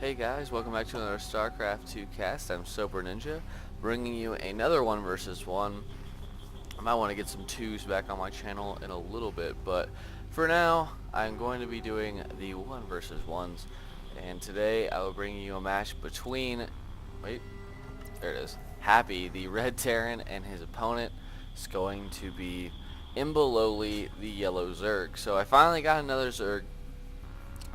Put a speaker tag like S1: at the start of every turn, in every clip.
S1: Hey guys, welcome back to another StarCraft 2 cast. I'm Sober Ninja, bringing you another 1 versus 1. I might want to get some 2s back on my channel in a little bit, but for now, I'm going to be doing the 1 versus 1s. And today, I will bring you a match between, wait, there it is, Happy, the red Terran, and his opponent is going to be imbaLoWeLy, the yellow Zerg. So I finally got another Zerg.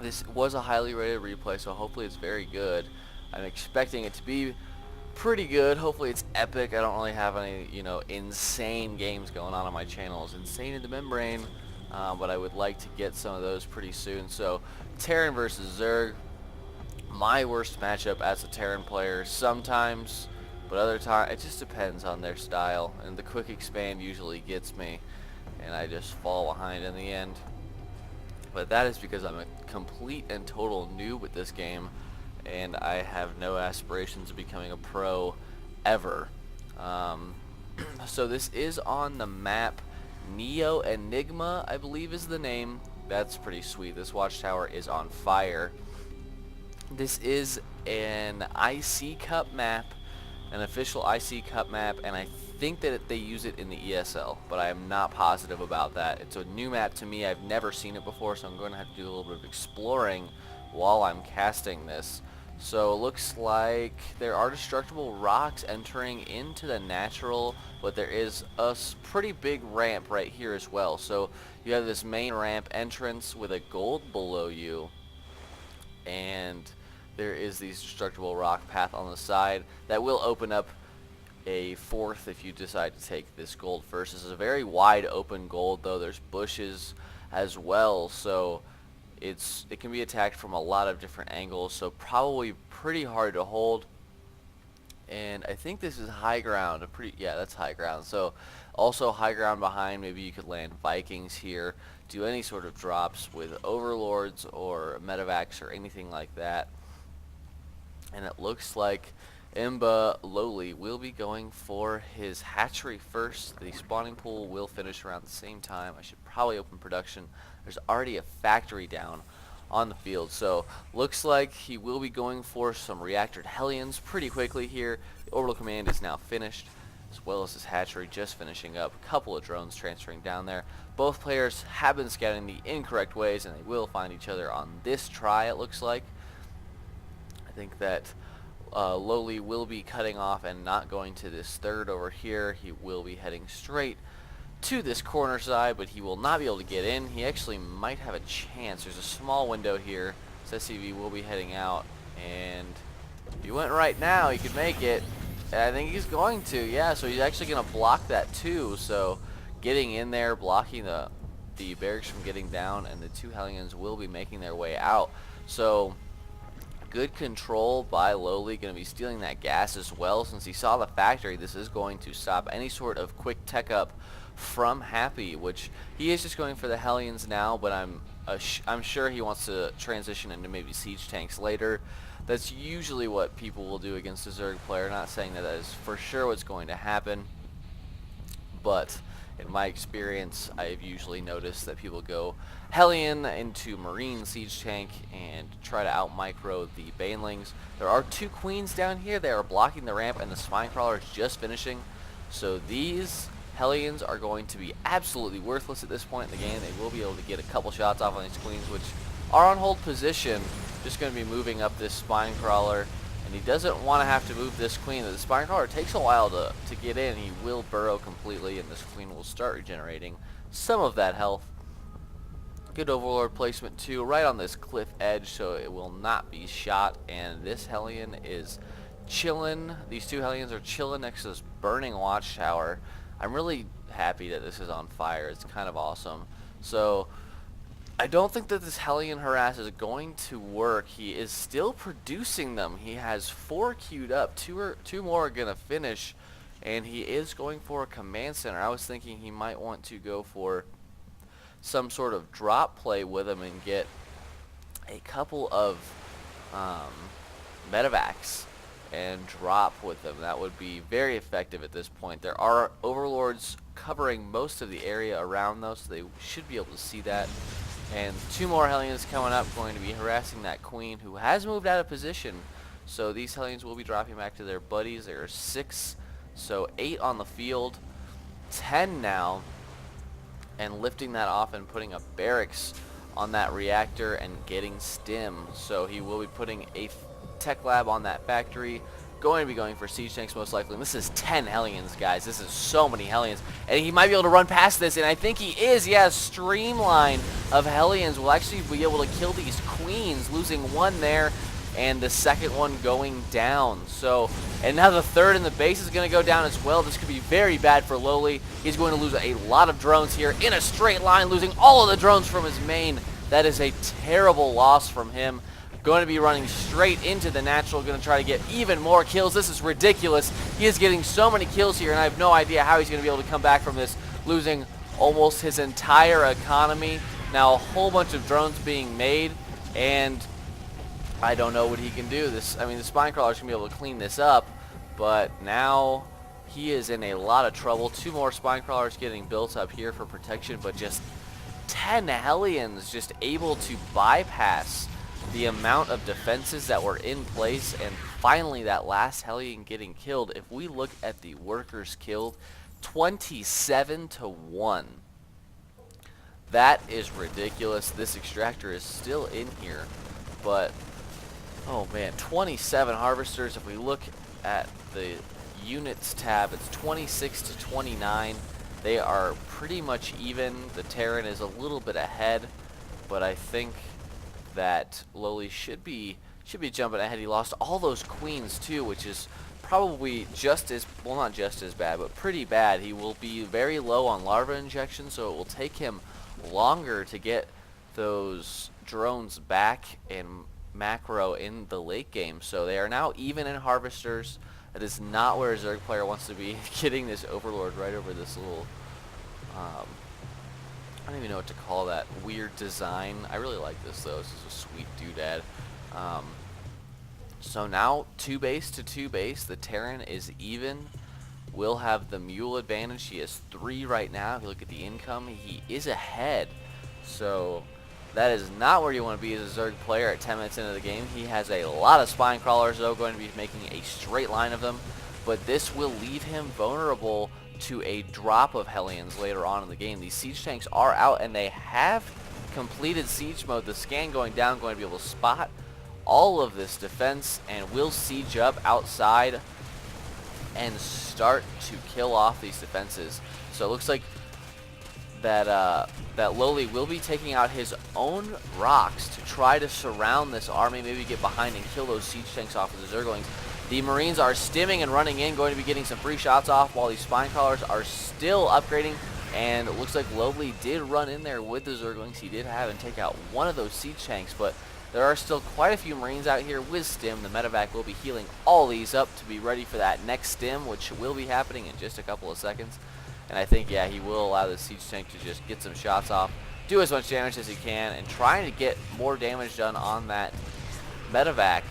S1: This was a highly rated replay, so hopefully it's very good. I'm expecting it to be pretty good. Hopefully it's epic. I don't really have any, insane games going on my channel. It's insane in the membrane, but I would like to get some of those pretty soon. So Terran versus Zerg, my worst matchup as a Terran player sometimes, but other times it just depends on their style. And the quick expand usually gets me, and I just fall behind in the end. But that is because I'm a complete and total noob with this game, and I have no aspirations of becoming a pro ever. So this is on the map Neo Enigma, I believe is the name. That's pretty sweet. This watchtower is on fire. This is an IC Cup map, an official IC Cup map, and I think that they use it in the ESL, but I am not positive about that. It's a new map to me. I've never seen it before, so I'm going to have to do a little bit of exploring while I'm casting this. So it looks like there are destructible rocks entering into the natural, but there is a pretty big ramp right here as well. So you have this main ramp entrance with a gold below you, and there is these destructible rock path on the side that will open up a fourth if you decide to take this gold first. This is a very wide open gold, though there's bushes as well, so it can be attacked from a lot of different angles, so probably pretty hard to hold. And I think this is high ground, yeah, that's high ground. So also high ground behind, maybe you could land Vikings here, do any sort of drops with overlords or medevacs or anything like that. And it looks like imbaLoWeLy will be going for his hatchery first. The spawning pool will finish around the same time. I should probably open production. There's already a factory down on the field, so looks like he will be going for some reactored Hellions pretty quickly here. The orbital command is now finished, as well as his hatchery just finishing up. A couple of drones transferring down there. Both players have been scouting the incorrect ways, and they will find each other on this try, it looks like. I think that Lowly will be cutting off and not going to this third over here. He will be heading straight to this corner side, but he will not be able to get in. He actually might have a chance. There's a small window here. This SCV will be heading out, and if he went right now, he could make it. And I think he's going to, yeah, so he's actually going to block that too. So getting in there, blocking the barracks from getting down, and the two Hellions will be making their way out. So good control by Lowly, going to be stealing that gas as well. Since he saw the factory, this is going to stop any sort of quick tech up from Happy, which he is just going for the Hellions now, but I'm sure he wants to transition into maybe siege tanks later. That's usually what people will do against a Zerg player. Not saying that is for sure what's going to happen, but in my experience, I've usually noticed that people go Hellion into Marine Siege Tank and try to out-micro the Banelings. There are two Queens down here. They are blocking the ramp, and the Spine Crawler is just finishing. So these Hellions are going to be absolutely worthless at this point in the game. They will be able to get a couple shots off on these Queens, which are on hold position. Just going to be moving up this Spine Crawler. And he doesn't want to have to move this Queen. The Spine Crawler takes a while to get in. He will burrow completely, and this Queen will start regenerating some of that health. Good Overlord placement too, right on this cliff edge, so it will not be shot. And this Hellion is chilling. These two Hellions are chilling next to this burning watchtower. I'm really happy that this is on fire. It's kind of awesome. So I don't think that this Hellion harass is going to work. He is still producing them. He has 4 queued up. Two more are going to finish, and he is going for a command center. I was thinking he might want to go for some sort of drop play with him and get a couple of medevacs and drop with them. That would be very effective at this point. There are overlords covering most of the area around, though, so they should be able to see that. And 2 more Hellions coming up, going to be harassing that Queen, who has moved out of position. So these Hellions will be dropping back to their buddies. There are 6, so 8 on the field, 10 now, and lifting that off and putting a barracks on that reactor and getting stim. So he will be putting a tech lab on that factory, going to be going for siege tanks most likely. And this is 10 Hellions, guys. This is so many Hellions. And he might be able to run past this, and I think he is. Yeah, streamline of Hellions will actually be able to kill these Queens, losing 1 there, and the second one going down. So, and now the third in the base is going to go down as well. This could be very bad for lowly. He's going to lose a lot of drones here in a straight line, losing all of the drones from his main. That is a terrible loss from him. Going to be running straight into the natural, going to try to get even more kills. This is ridiculous. He is getting so many kills here, and I have no idea how he's going to be able to come back from this, losing almost his entire economy. Now a whole bunch of drones being made, and I don't know what he can do. I mean, the spine crawler is going to be able to clean this up, but now he is in a lot of trouble. 2 more spine crawlers getting built up here for protection, but just 10 Hellions just able to bypass the amount of defenses that were in place, and finally that last Hellion getting killed. If we look at the workers killed, 27-1. That is ridiculous. This extractor is still in here, but oh man, 27 harvesters. If we look at the units tab, it's 26-29. They are pretty much even. The Terran is a little bit ahead, but I think that lowly should be jumping ahead. He lost all those Queens too, which is probably just as, well, not just as bad, but pretty bad. He will be very low on larva injection, so it will take him longer to get those drones back and macro in the late game. So they are now even in harvesters. That is not where a Zerg player wants to be. Getting this Overlord right over this little I don't even know what to call that weird design. I really like this though. This is a sweet doodad. So now 2 base to 2 base. The Terran is even. Will have the mule advantage. He has 3 right now. If you look at the income, he is ahead. So that is not where you want to be as a Zerg player at 10 minutes into the game. He has a lot of spine crawlers though, going to be making a straight line of them. But this will leave him vulnerable to a drop of Hellions later on in the game. These siege tanks are out, and they have completed siege mode. The scan going down, going to be able to spot all of this defense, and will siege up outside and start to kill off these defenses. So it looks like that that lowly will be taking out his own rocks to try to surround this army, maybe get behind and kill those siege tanks off of the Zerglings. The Marines are stimming and running in, going to be getting some free shots off, while these spine crawlers are still upgrading. And it looks like Lowly did run in there with the Zerglings. He did have and take out one of those siege tanks, but there are still quite a few Marines out here with stim. The medevac will be healing all these up to be ready for that next stim, which will be happening in just a couple of seconds. And I think, yeah, he will allow the siege tank to just get some shots off, do as much damage as he can, and trying to get more damage done on that medevac.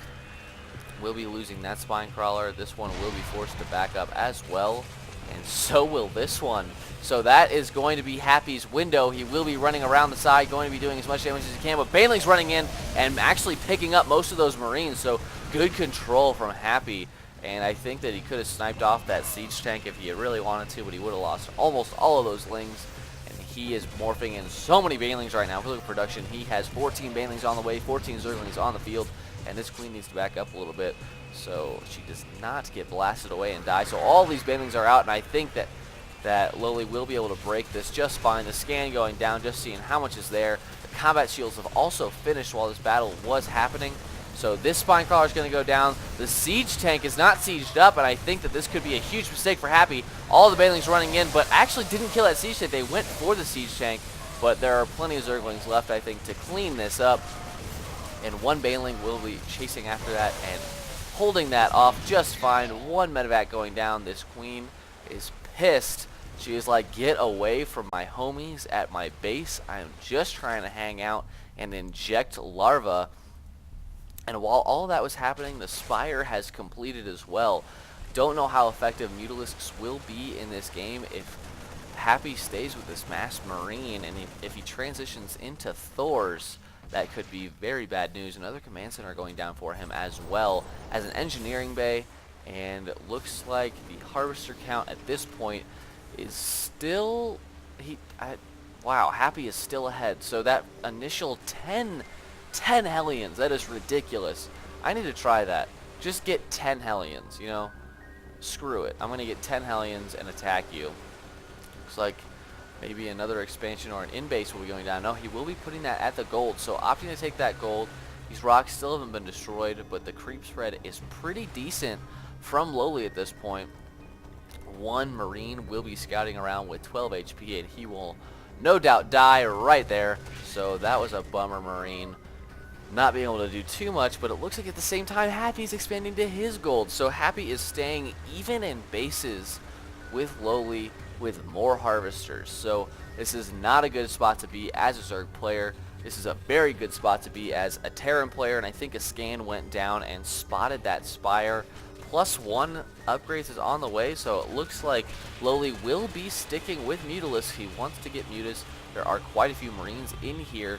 S1: Will be losing that spine crawler. This one will be forced to back up as well, and so will this one. So that is going to be Happy's window. He will be running around the side, going to be doing as much damage as he can, but Baneling's running in and actually picking up most of those Marines, so good control from Happy. And I think that he could have sniped off that siege tank if he had really wanted to, but he would have lost almost all of those lings. And he is morphing in so many Banelings right now. If we look at production, he has 14 Banelings on the way, 14 Zerglings on the field. And this queen needs to back up a little bit so she does not get blasted away and die. So all these Banelings are out, and I think that Lowly will be able to break this just fine. The scan going down, just seeing how much is there. The combat shields have also finished while this battle was happening. So this spine crawler is going to go down. The siege tank is not sieged up, and I think that this could be a huge mistake for Happy. All the Banelings running in, but actually didn't kill that siege tank. They went for the siege tank, but there are plenty of Zerglings left, I think, to clean this up. And one Baneling will be chasing after that and holding that off just fine. One medevac going down. This queen is pissed. She is like, get away from my homies at my base. I am just trying to hang out and inject larva. And while all that was happening, the Spire has completed as well. Don't know how effective Mutalisks will be in this game. If Happy stays with this masked Marine, and if he transitions into Thor's, that could be very bad news. Another command center going down for him, as well as an engineering bay, and it looks like the harvester count at this point is still wow, Happy is still ahead. So that initial 10 Hellions, that is ridiculous. I need to try that. Just get 10 Hellions, you know? Screw it. I'm going to get 10 Hellions and attack you. Looks like maybe another expansion or an in-base will be going down. No, he will be putting that at the gold. So opting to take that gold. These rocks still haven't been destroyed, but the creep spread is pretty decent from imbaLoWeLy at this point. One Marine will be scouting around with 12 HP, and he will no doubt die right there. So that was a bummer, Marine. Not being able to do too much, but it looks like at the same time Happy's expanding to his gold. So Happy is staying even in bases with imbaLoWeLy with more harvesters. So this is not a good spot to be as a Zerg player. This is a very good spot to be as a Terran player, and I think a scan went down and spotted that Spire. +1 upgrades is on the way, so it looks like imbaLoWeLy will be sticking with Mutalisk. He wants to get Mutas. There are quite a few Marines in here.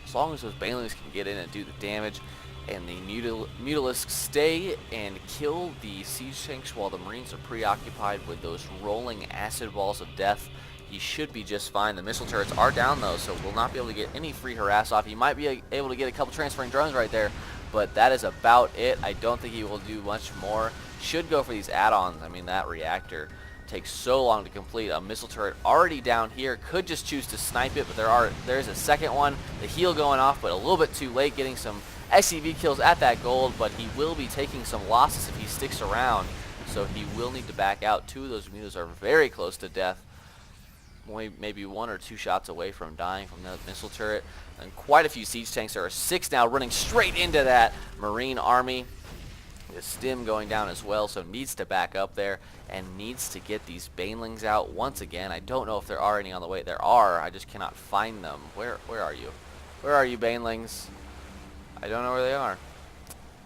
S1: As long as those Banelings can get in and do the damage, and the Mutalisks stay and kill the siege tanks while the Marines are preoccupied with those rolling acid balls of death, he should be just fine. The missile turrets are down though, so will not be able to get any free harass off. He might be able to get a couple transferring drones right there, but that is about it. I don't think he will do much more. Should go for these add-ons. I mean, that reactor takes so long to complete. A missile turret already down here. Could just choose to snipe it, but there's a second one. The heal going off, but a little bit too late, getting some SCV kills at that gold, but he will be taking some losses if he sticks around, so he will need to back out. Two of those mutas are very close to death. Only maybe 1 or 2 shots away from dying from that missile turret. And quite a few siege tanks. There are 6 now running straight into that Marine army. The stim going down as well, so needs to back up there and needs to get these Banelings out once again. I don't know if there are any on the way. There are. I just cannot find them. Where are you? Where are you, Banelings? I don't know where they are.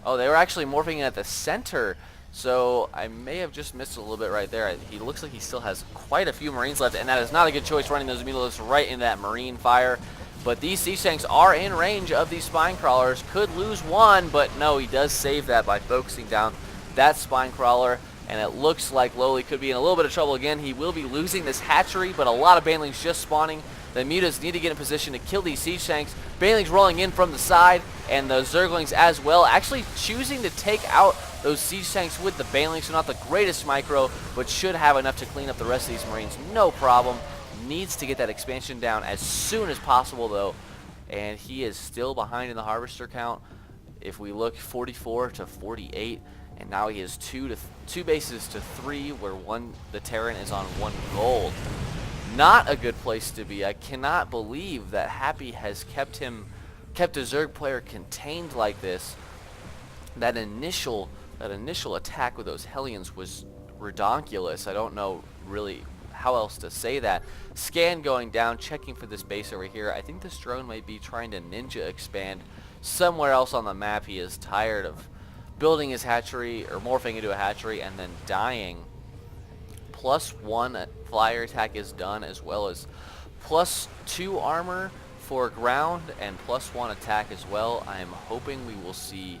S1: Oh, they were actually morphing in at the center. So I may have just missed a little bit right there. He looks like he still has quite a few Marines left, and that is not a good choice, running those Mutalisks right into that Marine fire. But these siege tanks are in range of these spine crawlers. Could lose one, but no, he does save that by focusing down that spine crawler. And it looks like imbaLoWeLy could be in a little bit of trouble again. He will be losing this hatchery, but a lot of Banelings just spawning. The mutas need to get in position to kill these siege tanks. Banelings rolling in from the side, and the Zerglings as well, actually choosing to take out those siege tanks with the Banelings. So not the greatest micro, but should have enough to clean up the rest of these Marines. No problem. Needs to get that expansion down as soon as possible, though. And he is still behind in the harvester count. If we look, 44 to 48. And now he has two bases to 3, where the Terran is on 1 gold. Not a good place to be. I cannot believe that Happy has kept a Zerg player contained like this. That initial attack with those Hellions was redonkulous. I don't know really how else to say that. Scan going down, checking for this base over here. I think this drone might be trying to ninja expand somewhere else on the map. He is tired of building his hatchery, or morphing into a hatchery, and then dying. +1 flyer attack is done, as well as +2 armor for ground, and +1 attack as well. I am hoping we will see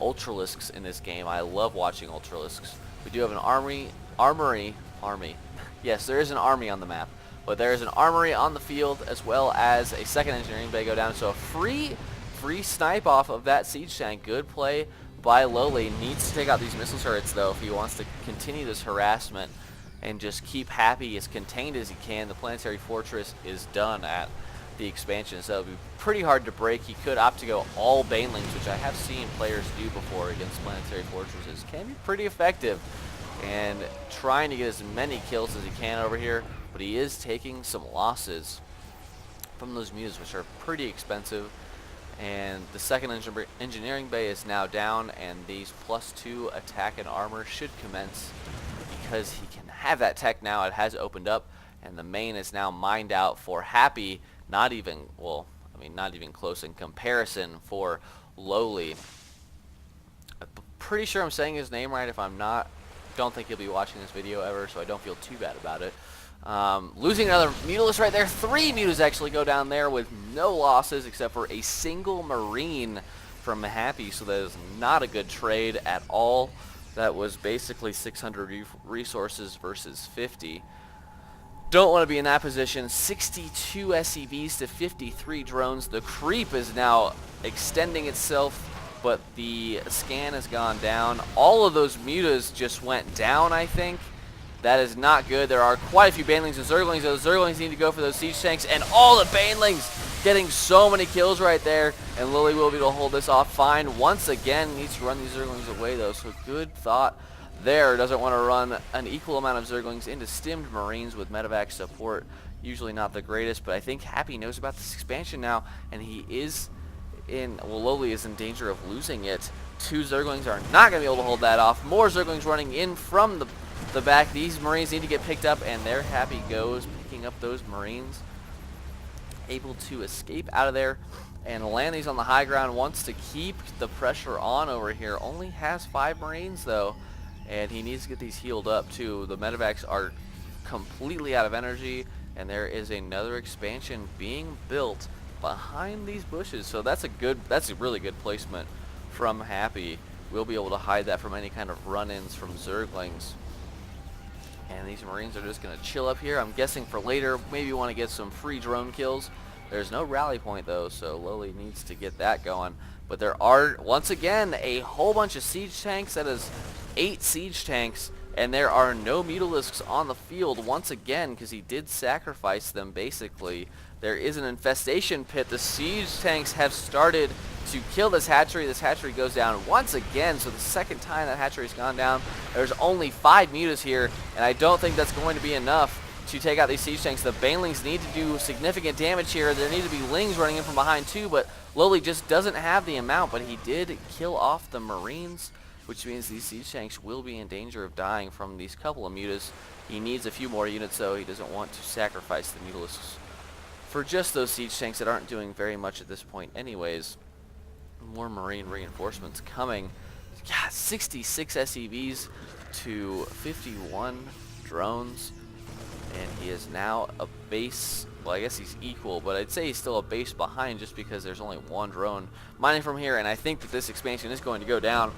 S1: Ultralisks in this game. I love watching Ultralisks. We do have an army. Yes, there is an army on the map, but there is an armory on the field, as well as a second engineering bay go down. So a free snipe off of that siege tank. Good play by imbaLoWeLy. Needs to take out these missile turrets though if he wants to continue this harassment and just keep Happy as contained as he can. The planetary fortress is done at the expansion, so it'll be pretty hard to break. He could opt to go all Banelings, which I have seen players do before against planetary fortresses. Can be pretty effective, and trying to get as many kills as he can over here, but he is taking some losses from those mutas, which are pretty expensive. And the second engineering bay is now down, and these +2 attack and armor should commence, because he can have that tech now. It has opened up, and the main is now mined out for Happy. Not even close in comparison for imbaLoWeLy. I'm pretty sure I'm saying his name right. If I'm not, don't think he'll be watching this video ever, so I don't feel too bad about it. Losing another Mutalisk right there. 3 Mutas actually go down there with no losses except for a single Marine from Happy, so that is not a good trade at all. That was basically 600 resources versus 50. Don't want to be in that position. 62 SCVs to 53 drones. The creep is now extending itself, but the scan has gone down. All of those mutas just went down, I think. That is not good. There are quite a few banelings and zerglings. Those zerglings need to go for those siege tanks, and all the banelings getting so many kills right there, and Lily will be able to hold this off fine. Once again, needs to run these zerglings away though, so good thought there. Doesn't want to run an equal amount of zerglings into stimmed marines with medevac support. Usually not the greatest, but I think Happy knows about this expansion now, and he is in, well, Lowly is in danger of losing it. 2 zerglings are not going to be able to hold that off. More zerglings running in from the back. These marines need to get picked up, and there Happy goes, picking up those marines. Able to escape out of there and land these on the high ground. Wants to keep the pressure on over here. Only has 5 marines though, and he needs to get these healed up too. The medevacs are completely out of energy, and there is another expansion being built behind these bushes, so that's a really good placement from Happy. We'll be able to hide that from any kind of run-ins from zerglings. And these marines are just going to chill up here. I'm guessing for later, maybe want to get some free drone kills. There's no rally point though, so Lily needs to get that going. But there are, once again, a whole bunch of siege tanks. That is 8 siege tanks, and there are no Mutalisks on the field once again, because he did sacrifice them basically. There is an infestation pit. The siege tanks have started to kill this hatchery. This hatchery goes down once again, so the second time that hatchery's gone down. There's only 5 mutas here, and I don't think that's going to be enough to take out these siege tanks. The banelings need to do significant damage here. There need to be lings running in from behind too, but Lowly just doesn't have the amount, but he did kill off the marines, which means these siege tanks will be in danger of dying from these couple of mutas. He needs a few more units though. He doesn't want to sacrifice the Mutalisks for just those siege tanks that aren't doing very much at this point anyways. More marine reinforcements coming. Yeah, 66 SCVs to 51 drones, and he is now a base. Well, I guess he's equal, but I'd say he's still a base behind just because there's only 1 drone mining from here, and I think that this expansion is going to go down.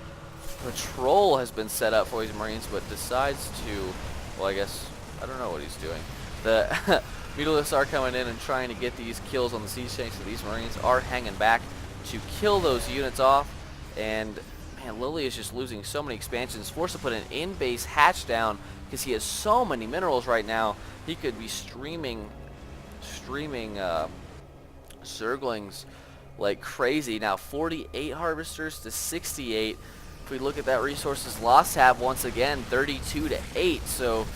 S1: Patrol has been set up for these marines, but decides to, well, I guess, I don't know what he's doing. The Mutalisks are coming in and trying to get these kills on the siege tanks, so these marines are hanging back to kill those units off. And man, Lily is just losing so many expansions, forced to put an in-base hatch down because he has so many minerals right now. He could be streaming zerglings like crazy. Now 48 harvesters to 68. If we look at that resources loss tab once again, 32 to 8. So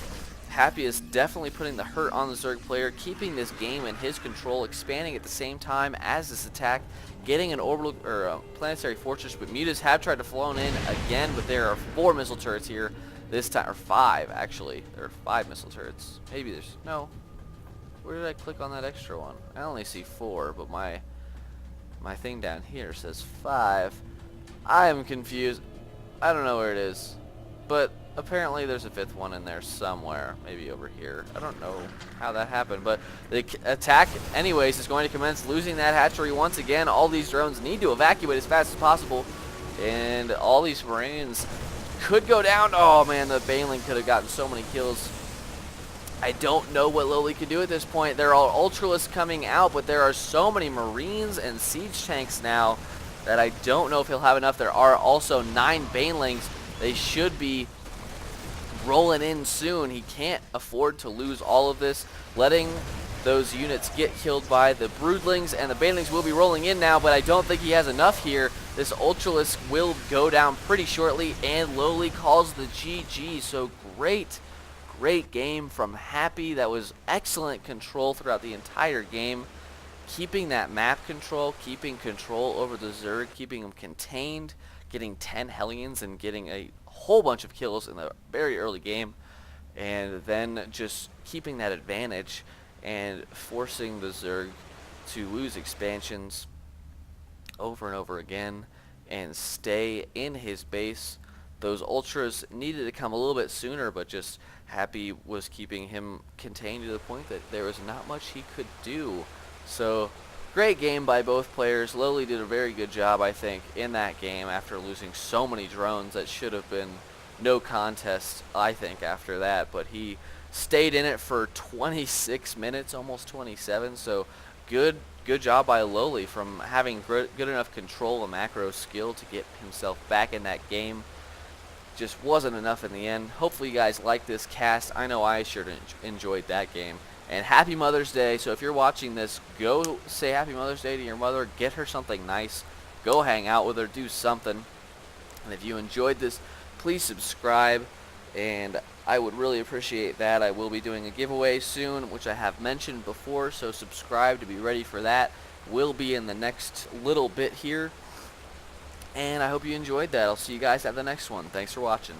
S1: Happy is definitely putting the hurt on the Zerg player, keeping this game in his control, expanding at the same time as this attack, getting an orbital or a planetary fortress. But mutas have tried to flown in again, but there are 4 missile turrets here this time, or 5 actually. There are 5 missile turrets. Maybe there's no. Where did I click on that extra one? I only see 4, but my thing down here says 5. I am confused. I don't know where it is, but apparently there's a 5th one in there somewhere, maybe over here. I don't know how that happened, but the attack anyways is going to commence. Losing that hatchery once again. All these drones need to evacuate as fast as possible, and all these marines could go down. Oh man, the Baneling could have gotten so many kills. I don't know what Lily could do at this point. There are Ultralisks coming out, but there are so many marines and siege tanks now that I don't know if he'll have enough. There are also 9 Banelings. They should be rolling in soon. He can't afford to lose all of this. Letting those units get killed by the Broodlings, and the Banelings will be rolling in now, but I don't think he has enough here. This Ultralisk will go down pretty shortly, and Lowly calls the GG. So great game from Happy. That was excellent control throughout the entire game. Keeping that map control, keeping control over the Zerg, keeping them contained, getting 10 Hellions and getting a whole bunch of kills in the very early game, and then just keeping that advantage and forcing the Zerg to lose expansions over and over again and stay in his base. Those Ultras needed to come a little bit sooner, but just Happy was keeping him contained to the point that there was not much he could do. So great game by both players. Lowly did a very good job, I think, in that game after losing so many drones. That should have been no contest, I think, after that. But he stayed in it for 26 minutes, almost 27. So good job by Lowly from having good enough control and macro skill to get himself back in that game. Just wasn't enough in the end. Hopefully you guys like this cast. I know I sure enjoyed that game. And happy Mother's Day. So if you're watching this, go say happy Mother's Day to your mother. Get her something nice. Go hang out with her. Do something. And if you enjoyed this, please subscribe. And I would really appreciate that. I will be doing a giveaway soon, which I have mentioned before. So subscribe to be ready for that. Will be in the next little bit here. And I hope you enjoyed that. I'll see you guys at the next one. Thanks for watching.